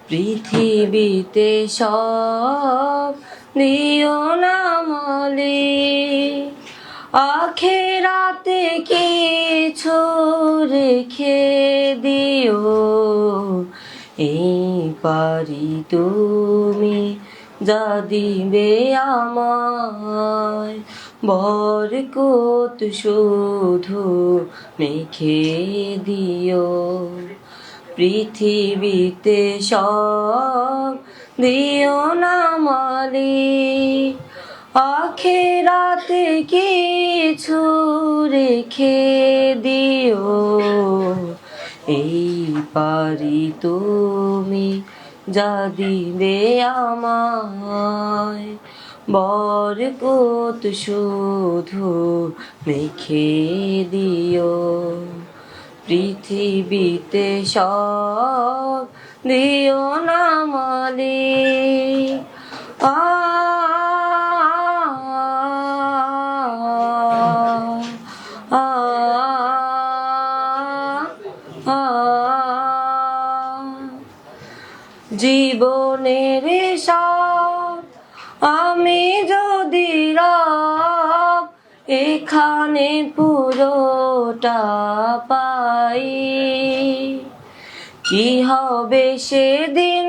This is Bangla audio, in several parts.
পৃথিবীতে সব দিও না মালিক, আখেরাতে কিছু রেখে দিও। এই পারি তুমি যা দিবে আমায়, বরকত শুধু মেখে দিও। পৃথিবীতে সব দিও না মালিক, আখেরাতে কিছু রেখে দিও। এই পারি তুমি যা দিবে আমায়, বরকত শুধু মেখে দিও। পৃথিবীতে সব দিও না মালিক, জীবনের সব আমি যদি রব এখানে পুরোটা পাই, কি হবে সেদিন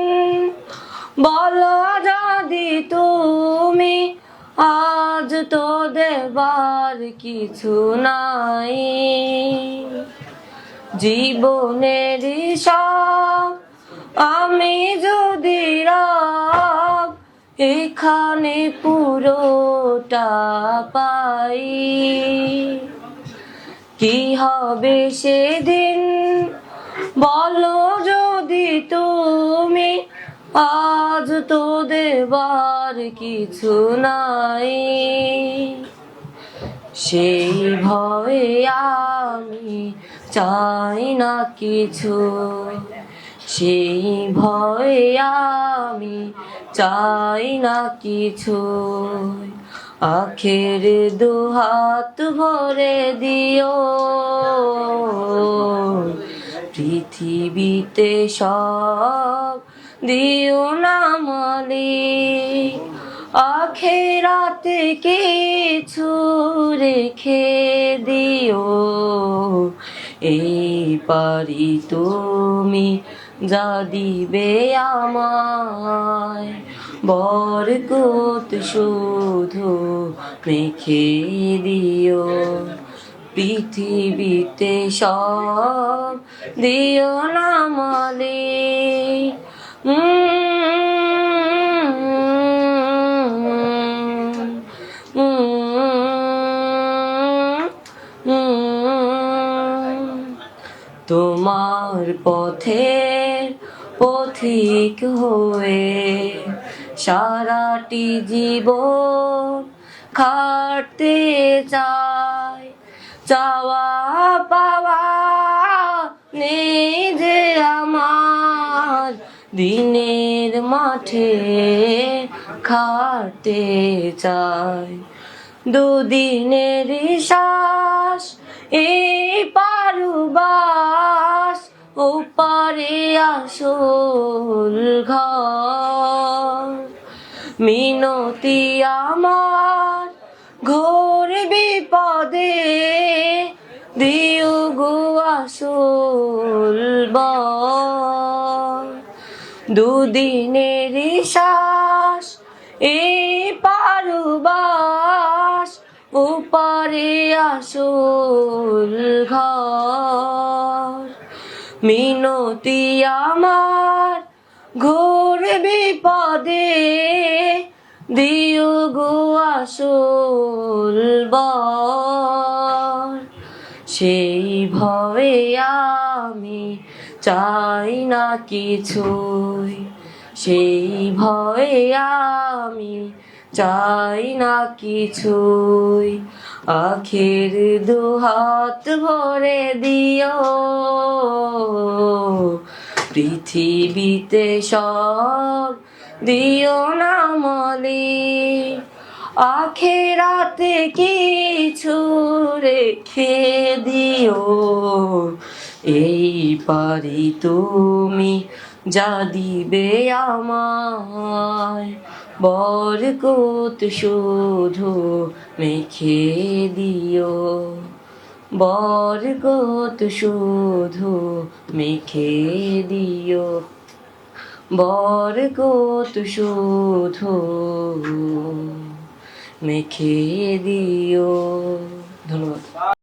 বলো যদি তুমি, আজ তো দেবার কিছু নাই। জীবনের সব আমি যদি রব এখানে পুরোটা পাই, কি হবে সেদিন বলো যদি তুমি, আজ তো দেবার কিছু নাই। সেই ভয়ে আমি চাই না কিছু, সেই ভয়ে আমি চাই না কিছু। আখের দুহাত ভরে দিও, পৃথিবীতে সব দিও না মালিক, আখেরাতে কিছু রেখে দিও। এই পারি তুমি যা দিবে আমায়, বরকত শুধু মেখে দিও। পৃথিবীতে সব দিও না মালিক, তোমার পথের পথিক হয়ে সারাটি জীবন খাটতে চাই। চাওয়া পাওয়া নেই যে আমার, দিনের মাঠে খাটতে চাই। দুদিনের শ্বাস এই পারুবাস, ওপারে আসল ঘর। মিনতি আমার ঘোর বিপদে, দিও গো আসল বর। দুদিনের শ্বাস এই পারুবাস, ওপারে আসল ঘর। মিনতি আমার ঘোর বিপদে, দিও গো আসল বর। সেই ভয়ে আমি চাই না কিছুই, সেই ভয়ে আমি চাই না কিছুই। আখের দুহাত ভরে দিও, পৃথিবীতে সব দিও না মালিক, আখেরাতে কিছু রেখে দিও। এই পারি তুমি যা দিবে আমায় বরকত শুধু মেখে দিও, বরকত শুধু মেখে দিও, বরকত শুধু মেখে দিও। ধন্যবাদ।